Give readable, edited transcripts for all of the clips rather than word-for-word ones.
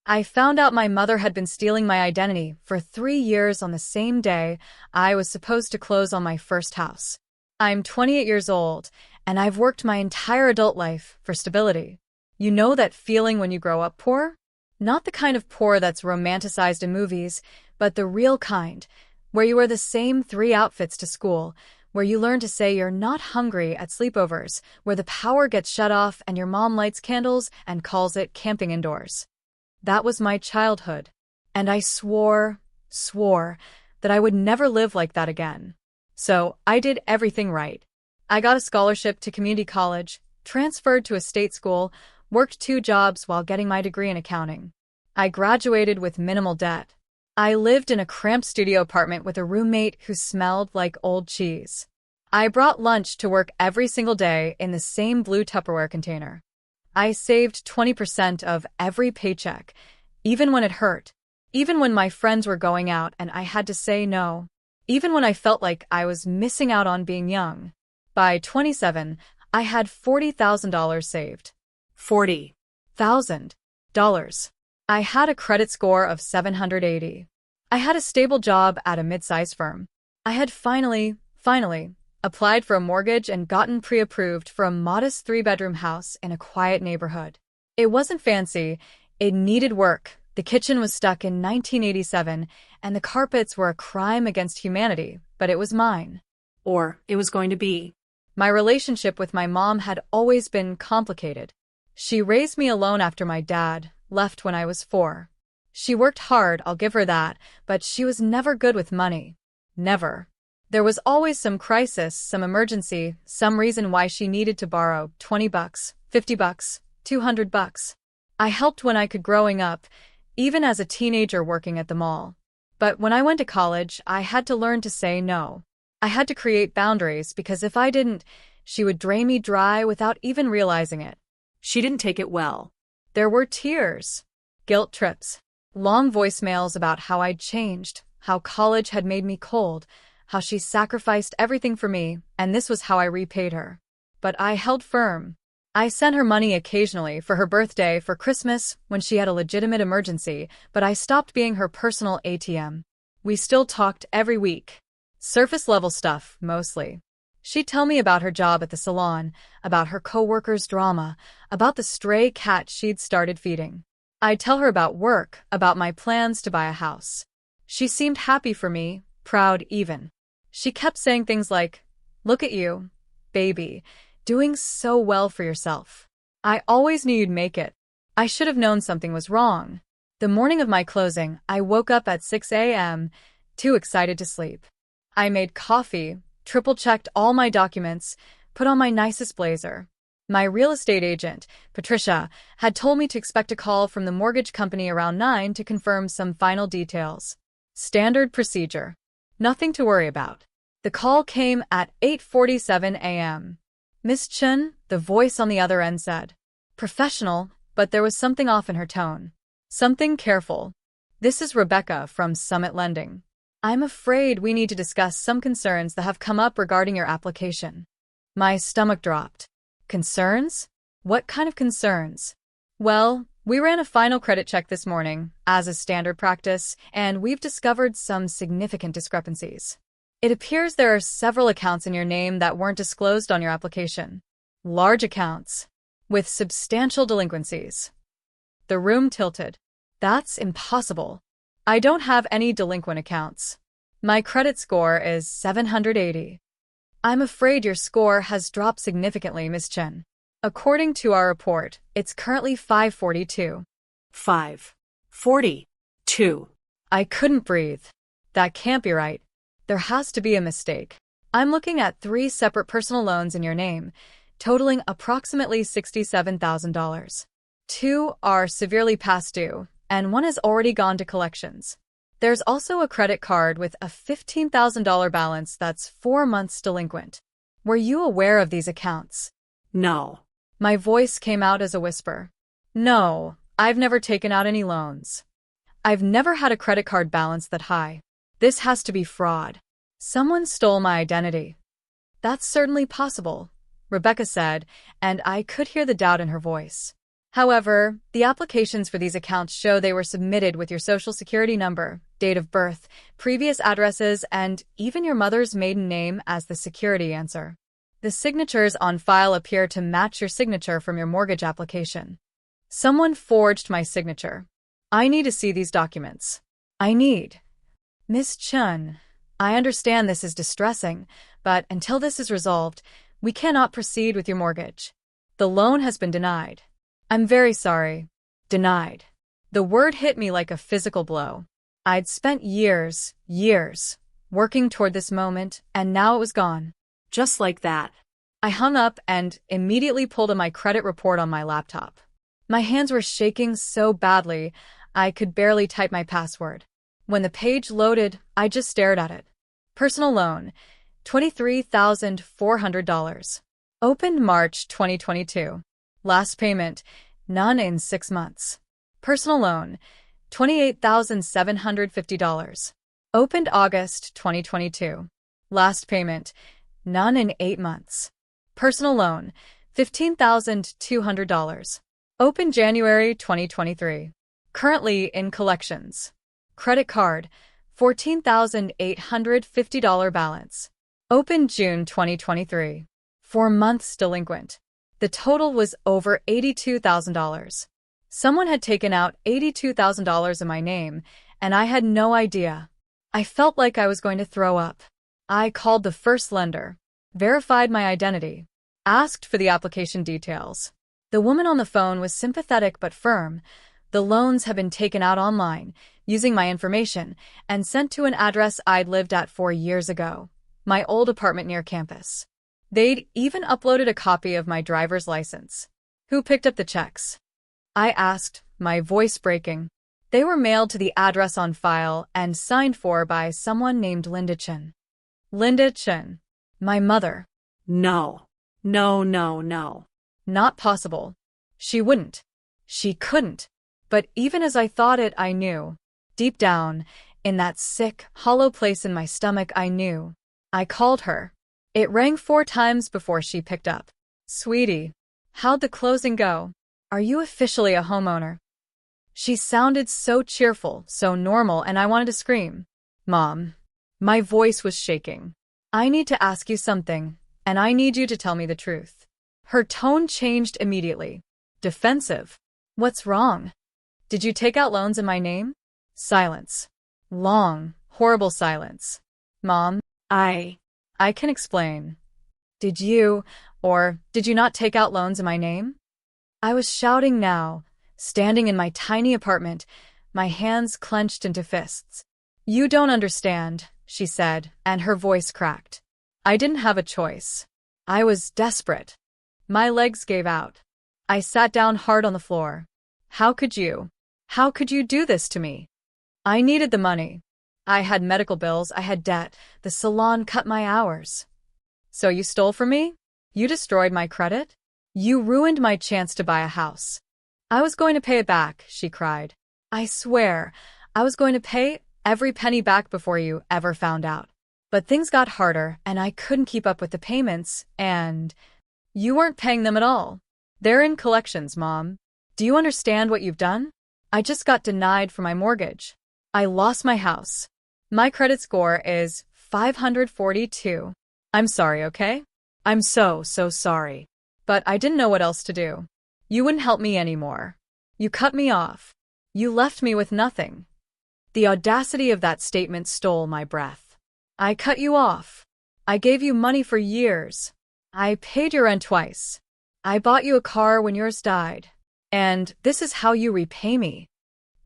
I found out my mother had been stealing my identity for 3 years on the same day I was supposed to close on my first house. I'm 28 years old, and I've worked my entire adult life for stability. You know that feeling when you grow up poor? Not the kind of poor that's romanticized in movies, but the real kind, where you wear the same three outfits to school, where you learn to say you're not hungry at sleepovers, where the power gets shut off and your mom lights candles and calls it camping indoors. That was my childhood, and I swore that I would never live like that again. So I did everything right. I got a scholarship to community college, transferred to a state school, worked 2 jobs while getting my degree in accounting. I graduated with minimal debt. I lived in a cramped studio apartment with a roommate who smelled like old cheese. I brought lunch to work every single day in the same blue Tupperware container. I saved 20% of every paycheck, even when it hurt, even when my friends were going out and I had to say no, even when I felt like I was missing out on being young. By 27, I had $40,000 saved. $40,000. I had a credit score of 780. I had a stable job at a mid-sized firm. I had finally, applied for a mortgage and gotten pre-approved for a modest 3-bedroom house in a quiet neighborhood. It wasn't fancy, it needed work. The kitchen was stuck in 1987, and the carpets were a crime against humanity, but it was mine. Or it was going to be. My relationship with my mom had always been complicated. She raised me alone after my dad left when I was 4. She worked hard, I'll give her that, but she was never good with money. Never. There was always some crisis, some emergency, some reason why she needed to borrow $20, $50, $200. I helped when I could growing up, even as a teenager working at the mall. But when I went to college, I had to learn to say no. I had to create boundaries because if I didn't, she would drain me dry without even realizing it. She didn't take it well. There were tears, guilt trips, long voicemails about how I'd changed, how college had made me cold, how she sacrificed everything for me, and this was how I repaid her. But I held firm. I sent her money occasionally for her birthday, for Christmas, when she had a legitimate emergency, but I stopped being her personal ATM. We still talked every week. Surface-level stuff, mostly. She'd tell me about her job at the salon, about her coworkers' drama, about the stray cat she'd started feeding. I'd tell her about work, about my plans to buy a house. She seemed happy for me, proud even. She kept saying things like, "Look at you, baby, doing so well for yourself. I always knew you'd make it." I should have known something was wrong. The morning of my closing, I woke up at 6 a.m., too excited to sleep. I made coffee, triple-checked all my documents, put on my nicest blazer. My real estate agent, Patricia, had told me to expect a call from the mortgage company around 9 to confirm some final details. Standard procedure. Nothing to worry about. The call came at 8:47 a.m. "Miss Chen," the voice on the other end said. Professional, but there was something off in her tone. Something careful. "This is Rebecca from Summit Lending. I'm afraid we need to discuss some concerns that have come up regarding your application." My stomach dropped. Concerns? What kind of concerns? Well, we ran a final credit check this morning, as is standard practice, and we've discovered some significant discrepancies. It appears there are several accounts in your name that weren't disclosed on your application. Large accounts, with substantial delinquencies. The room tilted. That's impossible. I don't have any delinquent accounts. My credit score is 780. I'm afraid your score has dropped significantly, Miss Chen. According to our report, it's currently 542. 542. I couldn't breathe. That can't be right. There has to be a mistake. I'm looking at 3 separate personal loans in your name, totaling approximately $67,000. 2 are severely past due, and 1 has already gone to collections. There's also a credit card with a $15,000 balance that's 4 months delinquent. Were you aware of these accounts? No. My voice came out as a whisper. No, I've never taken out any loans. I've never had a credit card balance that high. This has to be fraud. Someone stole my identity. That's certainly possible, Rebecca said, and I could hear the doubt in her voice. However, the applications for these accounts show they were submitted with your social security number, date of birth, previous addresses, and even your mother's maiden name as the security answer. The signatures on file appear to match your signature from your mortgage application. Someone forged my signature. I need to see these documents. I need. Miss Chun, I understand this is distressing, but until this is resolved, we cannot proceed with your mortgage. The loan has been denied. I'm very sorry. Denied. The word hit me like a physical blow. I'd spent years, working toward this moment, and now it was gone. Just like that. I hung up and immediately pulled up my credit report on my laptop. My hands were shaking so badly, I could barely type my password. When the page loaded, I just stared at it. Personal loan, $23,400. Opened March 2022. Last payment, none in 6 months. Personal loan, $28,750. Opened August 2022. Last payment, none in 8 months. Personal loan, $15,200. Opened January 2023. Currently in collections. Credit card, $14,850 balance. Opened June 2023. 4 months delinquent. The total was over $82,000. Someone had taken out $82,000 in my name, and I had no idea. I felt like I was going to throw up. I called the first lender, verified my identity, asked for the application details. The woman on the phone was sympathetic but firm. The loans had been taken out online, using my information, and sent to an address I'd lived at 4 years ago, my old apartment near campus. They'd even uploaded a copy of my driver's license. Who picked up the checks? I asked, my voice breaking. They were mailed to the address on file and signed for by someone named Linda Chen. Linda Chen. My mother. No. No, no, no. Not possible. She wouldn't. She couldn't. But even as I thought it, I knew. Deep down, in that sick, hollow place in my stomach, I knew. I called her. It rang 4 times before she picked up. Sweetie, how'd the closing go? Are you officially a homeowner? She sounded so cheerful, so normal, and I wanted to scream. Mom. My voice was shaking. I need to ask you something, and I need you to tell me the truth. Her tone changed immediately. Defensive. What's wrong? Did you take out loans in my name? Silence. Long, horrible silence. Mom, I can explain. Did you, or did you not take out loans in my name? I was shouting now, standing in my tiny apartment, my hands clenched into fists. You don't understand, she said, and her voice cracked. I didn't have a choice. I was desperate. My legs gave out. I sat down hard on the floor. How could you? How could you do this to me? I needed the money. I had medical bills, I had debt, the salon cut my hours. So you stole from me? You destroyed my credit? You ruined my chance to buy a house. I was going to pay it back, she cried. I swear, I was going to pay every penny back before you ever found out. But things got harder, and I couldn't keep up with the payments, and you weren't paying them at all. They're in collections, Mom. Do you understand what you've done? I just got denied for my mortgage. I lost my house. My credit score is 542. I'm sorry, okay? I'm so sorry. But I didn't know what else to do. You wouldn't help me anymore. You cut me off. You left me with nothing. The audacity of that statement stole my breath. I cut you off. I gave you money for years. I paid your rent twice. I bought you a car when yours died. And this is how you repay me.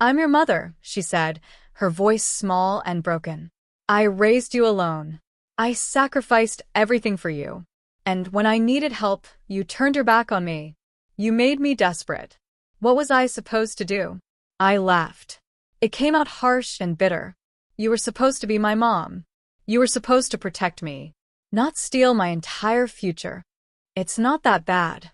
I'm your mother, she said, her voice small and broken. I raised you alone. I sacrificed everything for you. And when I needed help, you turned your back on me. You made me desperate. What was I supposed to do? I laughed. It came out harsh and bitter. You were supposed to be my mom. You were supposed to protect me, not steal my entire future. It's not that bad.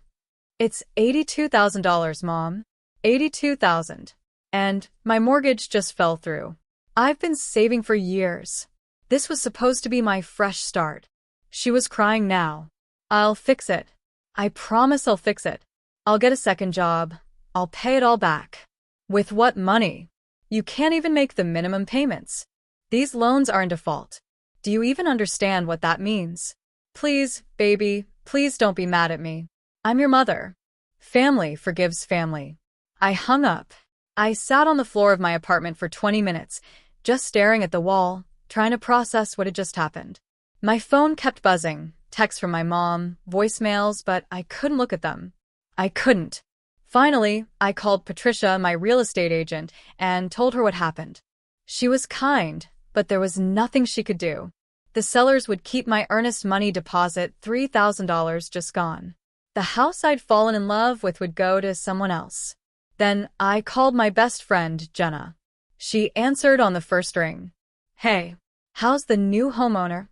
It's $82,000, Mom. $82,000. And my mortgage just fell through. I've been saving for years. This was supposed to be my fresh start. She was crying now. I'll fix it. I promise I'll fix it. I'll get a second job. I'll pay it all back. With what money? You can't even make the minimum payments. These loans are in default. Do you even understand what that means? Please, baby, please don't be mad at me. I'm your mother. Family forgives family. I hung up. I sat on the floor of my apartment for 20 minutes, just staring at the wall, trying to process what had just happened. My phone kept buzzing, texts from my mom, voicemails, but I couldn't look at them. I couldn't. Finally, I called Patricia, my real estate agent, and told her what happened. She was kind, but there was nothing she could do. The sellers would keep my earnest money deposit, $3,000 just gone. The house I'd fallen in love with would go to someone else. Then I called my best friend, Jenna. She answered on the first ring. Hey, how's the new homeowner?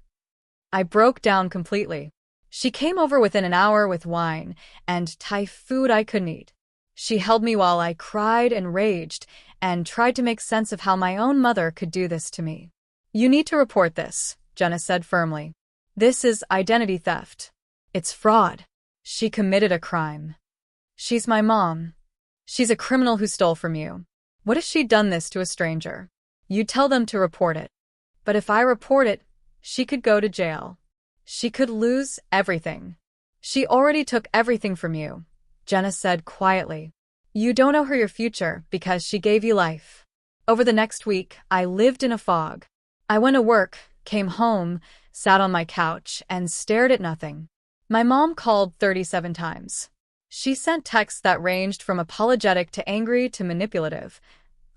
I broke down completely. She came over within an hour with wine and Thai food I couldn't eat. She held me while I cried and raged and tried to make sense of how my own mother could do this to me. You need to report this, Jenna said firmly. This is identity theft. It's fraud. She committed a crime. She's my mom. She's a criminal who stole from you. What if she'd done this to a stranger? You tell them to report it. But if I report it, she could go to jail. She could lose everything. She already took everything from you, Jenna said quietly. You don't owe her your future because she gave you life. Over the next week, I lived in a fog. I went to work, came home, sat on my couch, and stared at nothing. My mom called 37 times. She sent texts that ranged from apologetic to angry to manipulative.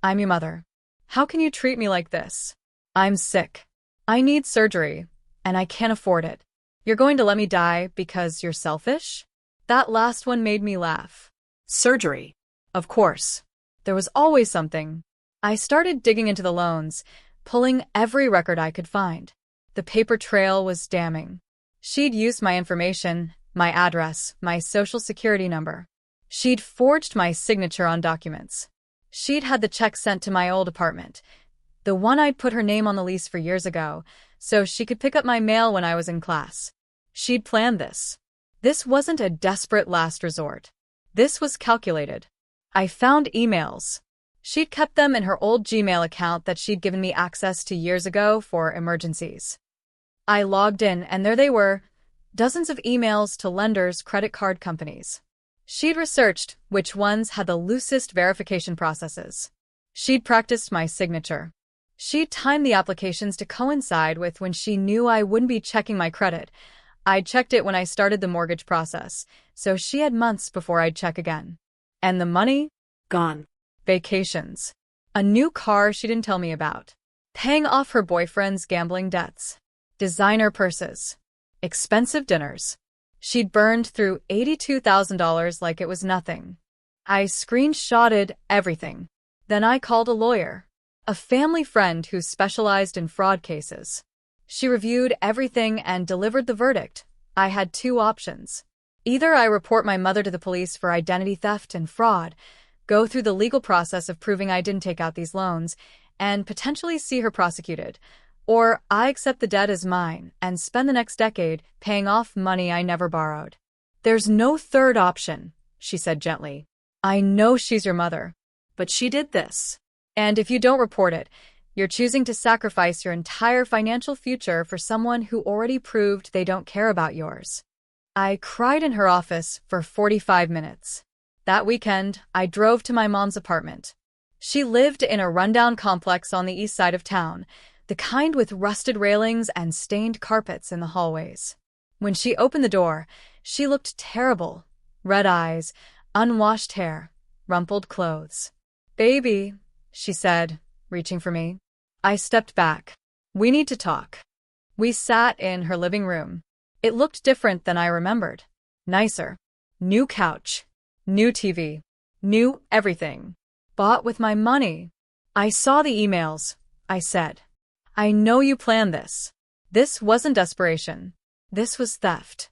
I'm your mother. How can you treat me like this? I'm sick. I need surgery, and I can't afford it. You're going to let me die because you're selfish? That last one made me laugh. Surgery. Of course. There was always something. I started digging into the loans, pulling every record I could find. The paper trail was damning. She'd used my information, my address, my social security number. She'd forged my signature on documents. She'd had the check sent to my old apartment, the one I'd put her name on the lease for years ago, so she could pick up my mail when I was in class. She'd planned this. This wasn't a desperate last resort. This was calculated. I found emails. She'd kept them in her old Gmail account that she'd given me access to years ago for emergencies. I logged in, and there they were, dozens of emails to lenders, credit card companies. She'd researched which ones had the loosest verification processes. She'd practiced my signature. She'd timed the applications to coincide with when she knew I wouldn't be checking my credit. I'd checked it when I started the mortgage process, so she had months before I'd check again. And the money? Gone. Vacations. A new car she didn't tell me about. Paying off her boyfriend's gambling debts. Designer purses. Expensive dinners. She'd burned through $82,000 like it was nothing. I screenshotted everything. Then I called a lawyer. A family friend who specialized in fraud cases. She reviewed everything and delivered the verdict. I had two options. Either I report my mother to the police for identity theft and fraud, go through the legal process of proving I didn't take out these loans, and potentially see her prosecuted, or I accept the debt as mine and spend the next decade paying off money I never borrowed. There's no third option, she said gently. I know she's your mother, but she did this. And if you don't report it, you're choosing to sacrifice your entire financial future for someone who already proved they don't care about yours. I cried in her office for 45 minutes. That weekend, I drove to my mom's apartment. She lived in a rundown complex on the east side of town, the kind with rusted railings and stained carpets in the hallways. When she opened the door, she looked terrible. Red eyes, unwashed hair, rumpled clothes. Baby, she said, reaching for me. I stepped back. We need to talk. We sat in her living room. It looked different than I remembered. Nicer. New couch. New TV. New everything. Bought with my money. I saw the emails, I said. I know you planned this. This wasn't desperation. This was theft.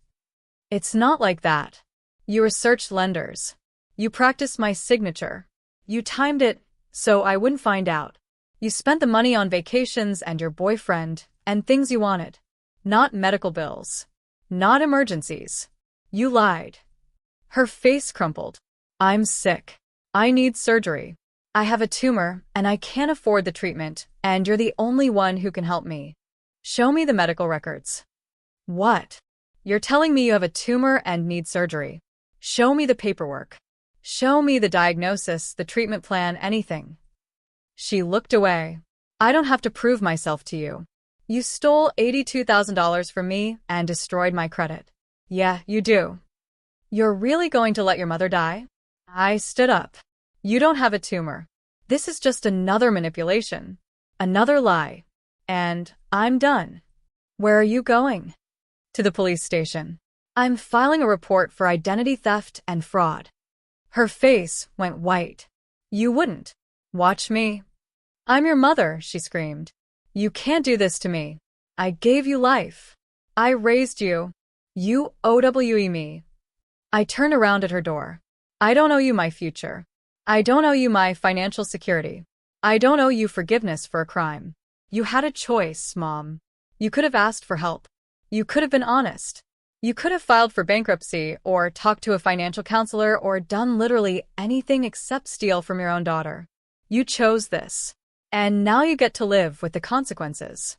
It's not like that. You researched lenders. You practiced my signature. You timed it so I wouldn't find out. You spent the money on vacations and your boyfriend and things you wanted. Not medical bills. Not emergencies. You lied. Her face crumpled. I'm sick. I need surgery. I have a tumor, and I can't afford the treatment, and you're the only one who can help me. Show me the medical records. What? You're telling me you have a tumor and need surgery. Show me the paperwork. Show me the diagnosis, the treatment plan, anything. She looked away. I don't have to prove myself to you. You stole $82,000 from me and destroyed my credit. Yeah, you do. You're really going to let your mother die? I stood up. You don't have a tumor. This is just another manipulation. Another lie. And I'm done. Where are you going? To the police station. I'm filing a report for identity theft and fraud. Her face went white. You wouldn't. Watch me. I'm your mother, she screamed. You can't do this to me. I gave you life. I raised you. You OWE me. I turned around at her door. I don't owe you my future. I don't owe you my financial security. I don't owe you forgiveness for a crime. You had a choice, Mom. You could have asked for help. You could have been honest. You could have filed for bankruptcy or talked to a financial counselor or done literally anything except steal from your own daughter. You chose this. And now you get to live with the consequences.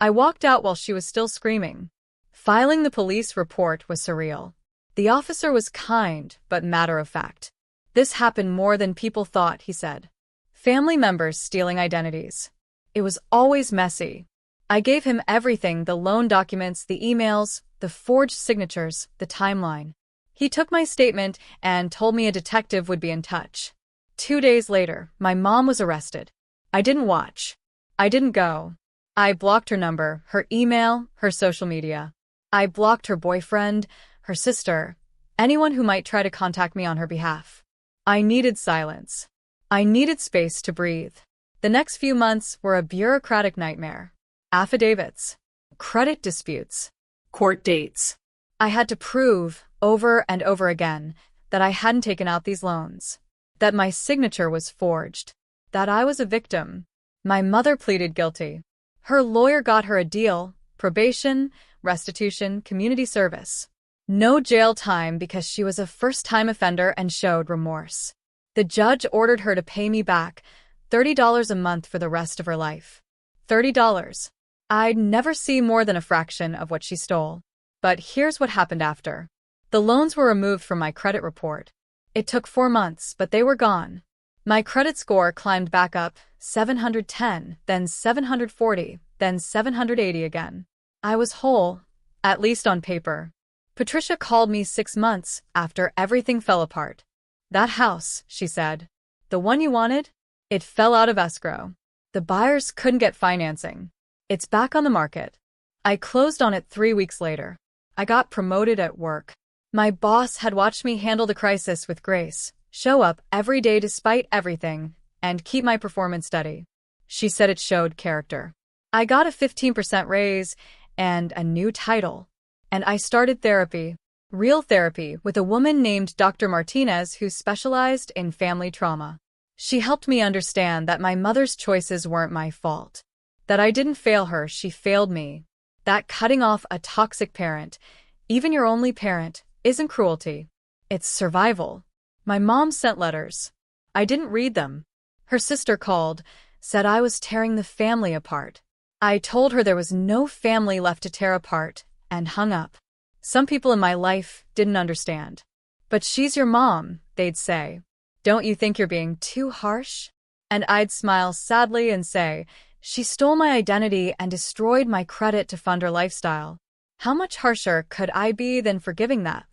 I walked out while she was still screaming. Filing the police report was surreal. The officer was kind, but matter-of-fact. This happened more than people thought, he said. Family members stealing identities. It was always messy. I gave him everything, the loan documents, the emails, the forged signatures, the timeline. He took my statement and told me a detective would be in touch. 2 days later, my mom was arrested. I didn't watch. I didn't go. I blocked her number, her email, her social media. I blocked her boyfriend, her sister, anyone who might try to contact me on her behalf. I needed silence. I needed space to breathe. The next few months were a bureaucratic nightmare. Affidavits, credit disputes, Court dates. I had to prove, over and over again, that I hadn't taken out these loans, that my signature was forged, that I was a victim. My mother pleaded guilty. Her lawyer got her a deal, probation, restitution, community service. No jail time because she was a first-time offender and showed remorse. The judge ordered her to pay me back $30 a month for the rest of her life. $30. I'd never see more than a fraction of what she stole. But here's what happened after. The loans were removed from my credit report. It took 4 months, but they were gone. My credit score climbed back up, 710, then 740, then 780 again. I was whole, at least on paper. Patricia called me 6 months after everything fell apart. That house, she said, the one you wanted, it fell out of escrow. The buyers couldn't get financing. It's back on the market. I closed on it 3 weeks later. I got promoted at work. My boss had watched me handle the crisis with grace, show up every day despite everything, and keep my performance steady. She said it showed character. I got a 15% raise and a new title. And I started therapy, real therapy, with a woman named Dr. Martinez who specialized in family trauma. She helped me understand that my mother's choices weren't my fault. That I didn't fail her, she failed me. That cutting off a toxic parent, even your only parent, isn't cruelty. It's survival. My mom sent letters. I didn't read them. Her sister called, said I was tearing the family apart. I told her there was no family left to tear apart, and hung up. Some people in my life didn't understand. But she's your mom, they'd say. Don't you think you're being too harsh? And I'd smile sadly and say, she stole my identity and destroyed my credit to fund her lifestyle. How much harsher could I be than forgiving that?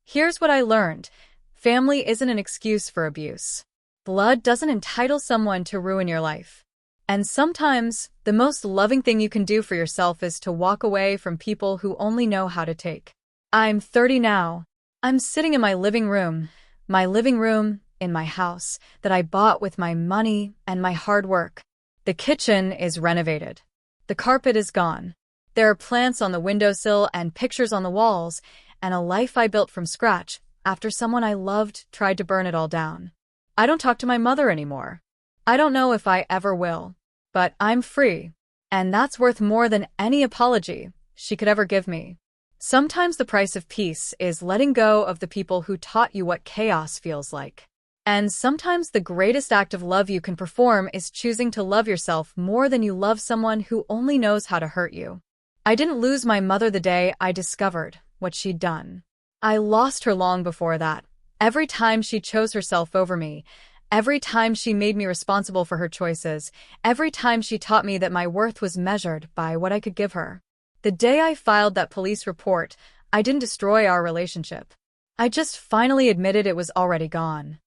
Here's what I learned. Family isn't an excuse for abuse. Blood doesn't entitle someone to ruin your life. And sometimes, the most loving thing you can do for yourself is to walk away from people who only know how to take. I'm 30 now. I'm sitting in my living room in my house that I bought with my money and my hard work. The kitchen is renovated. The carpet is gone. There are plants on the windowsill and pictures on the walls, and a life I built from scratch after someone I loved tried to burn it all down. I don't talk to my mother anymore. I don't know if I ever will. But I'm free. And that's worth more than any apology she could ever give me. Sometimes the price of peace is letting go of the people who taught you what chaos feels like. And sometimes the greatest act of love you can perform is choosing to love yourself more than you love someone who only knows how to hurt you. I didn't lose my mother the day I discovered what she'd done. I lost her long before that. Every time she chose herself over me, every time she made me responsible for her choices, every time she taught me that my worth was measured by what I could give her. The day I filed that police report, I didn't destroy our relationship. I just finally admitted it was already gone.